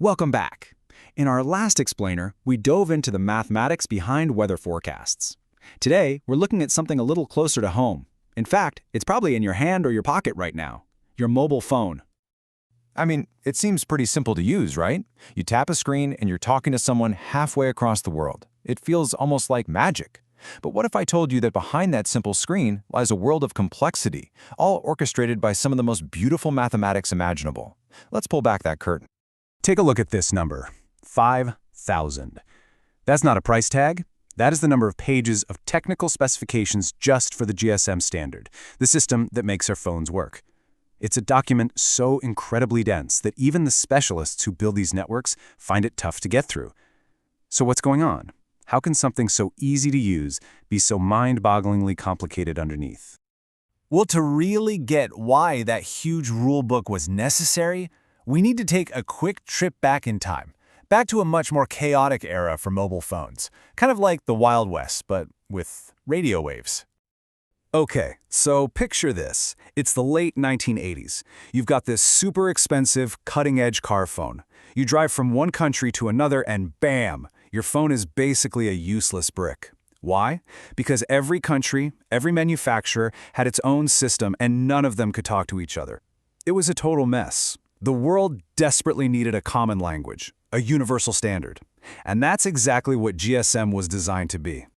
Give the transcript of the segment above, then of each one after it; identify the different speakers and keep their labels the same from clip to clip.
Speaker 1: Welcome back. In our last explainer, we dove into the mathematics behind weather forecasts. Today, we're looking at something a little closer to home. In fact, it's probably in your hand or your pocket right now. Your mobile phone.
Speaker 2: I mean, it seems pretty simple to use, right? You tap a screen and you're talking to someone halfway across the world. It feels almost like magic. But what if I told you that behind that simple screen lies a world of complexity, all orchestrated by some of the most beautiful mathematics imaginable? Let's pull back that curtain.
Speaker 1: Take a look at this number, 5,000. That's not a price tag. That is the number of pages of technical specifications just for the GSM standard, the system that makes our phones work. It's a document so incredibly dense that even the specialists who build these networks find it tough to get through. So what's going on? How can something so easy to use be so mind-bogglingly complicated underneath?
Speaker 3: Well, to really get why that huge rulebook was necessary, we need to take a quick trip back in time, back to a much more chaotic era for mobile phones, kind of like the Wild West, but with radio waves.
Speaker 1: Okay, so picture this. It's the late 1980s. You've got this super expensive, cutting-edge car phone. You drive from one country to another and bam! Your phone is basically a useless brick. Why? Because every country, every manufacturer had its own system and none of them could talk to each other. It was a total mess. The world desperately needed a common language, a universal standard. And that's exactly what GSM was designed to be.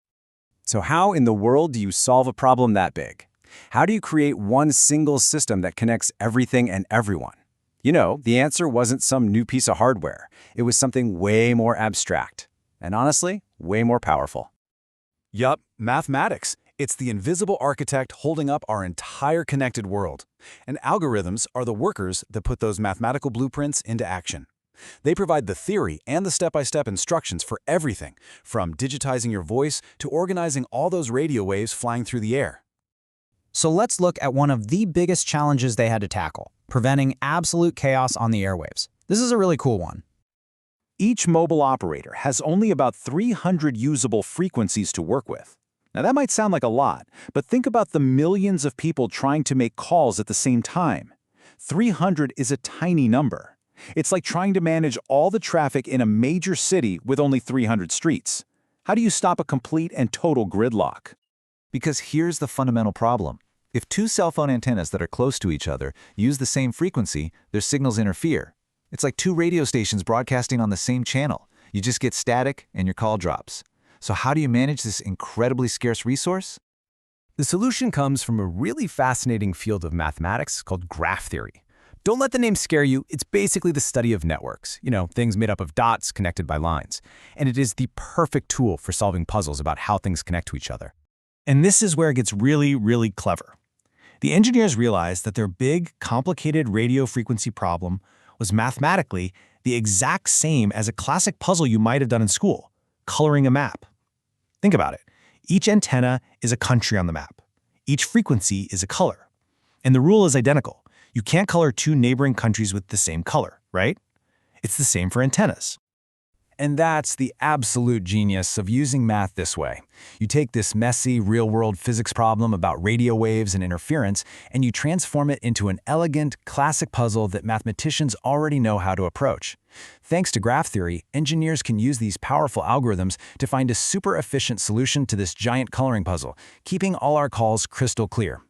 Speaker 1: So how in the world do you solve a problem that big? How do you create one single system that connects everything and everyone? You know, the answer wasn't some new piece of hardware. It was something way more abstract. And honestly, way more powerful.
Speaker 3: Yup, mathematics. It's the invisible architect holding up our entire connected world. And algorithms are the workers that put those mathematical blueprints into action. They provide the theory and the step-by-step instructions for everything, from digitizing your voice to organizing all those radio waves flying through the air.
Speaker 4: So let's look at one of the biggest challenges they had to tackle, preventing absolute chaos on the airwaves. This is a really cool one.
Speaker 2: Each mobile operator has only about 300 usable frequencies to work with. Now that might sound like a lot, but think about the millions of people trying to make calls at the same time. 300 is a tiny number. It's like trying to manage all the traffic in a major city with only 300 streets. How do you stop a complete and total gridlock?
Speaker 5: Because here's the fundamental problem. If two cell phone antennas that are close to each other use the same frequency, their signals interfere. It's like two radio stations broadcasting on the same channel. You just get static and your call drops. So how do you manage this incredibly scarce resource?
Speaker 6: The solution comes from a really fascinating field of mathematics called graph theory. Don't let the name scare you. It's basically the study of networks, things made up of dots connected by lines. And it is the perfect tool for solving puzzles about how things connect to each other.
Speaker 3: And this is where it gets really, really clever. The engineers realized that their big, complicated radio frequency problem was mathematically the exact same as a classic puzzle you might have done in school, coloring a map. Think about it. Each antenna is a country on the map. Each frequency is a color. And the rule is identical. You can't color two neighboring countries with the same color, right? It's the same for antennas.
Speaker 1: And that's the absolute genius of using math this way. You take this messy, real-world physics problem about radio waves and interference, and you transform it into an elegant, classic puzzle that mathematicians already know how to approach. Thanks to graph theory, engineers can use these powerful algorithms to find a super efficient solution to this giant coloring puzzle, keeping all our calls crystal clear.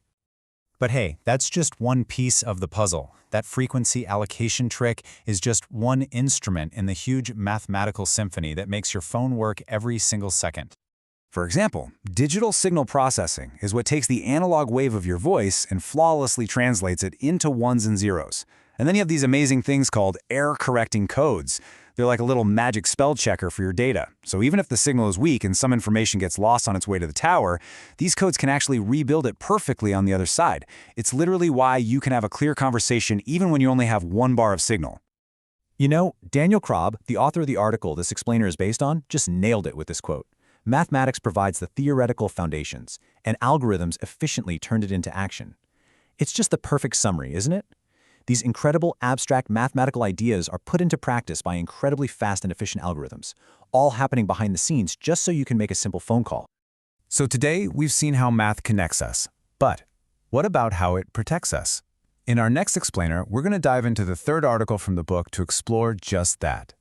Speaker 3: But hey, that's just one piece of the puzzle. That frequency allocation trick is just one instrument in the huge mathematical symphony that makes your phone work every single second.
Speaker 1: For example, digital signal processing is what takes the analog wave of your voice and flawlessly translates it into ones and zeros. And then you have these amazing things called error-correcting codes. They're like a little magic spell checker for your data. So even if the signal is weak and some information gets lost on its way to the tower, these codes can actually rebuild it perfectly on the other side. It's literally why you can have a clear conversation even when you only have one bar of signal.
Speaker 5: You know, Daniel Krob, the author of the article this explainer is based on, just nailed it with this quote. Mathematics provides the theoretical foundations, and algorithms efficiently turned it into action. It's just the perfect summary, isn't it? These incredible abstract mathematical ideas are put into practice by incredibly fast and efficient algorithms, all happening behind the scenes just so you can make a simple phone call.
Speaker 6: So today, we've seen how math connects us. But what about how it protects us?
Speaker 1: In our next explainer, we're going to dive into the third article from the book to explore just that.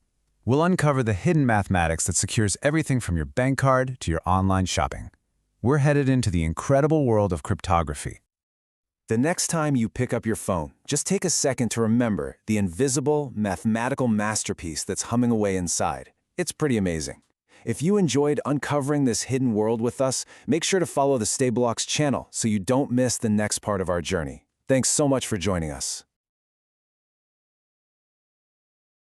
Speaker 1: We'll uncover the hidden mathematics that secures everything from your bank card to your online shopping. We're headed into the incredible world of cryptography.
Speaker 5: The next time you pick up your phone, just take a second to remember the invisible, mathematical masterpiece that's humming away inside. It's pretty amazing. If you enjoyed uncovering this hidden world with us, make sure to follow the StayBlocks channel so you don't miss the next part of our journey. Thanks so much for joining us.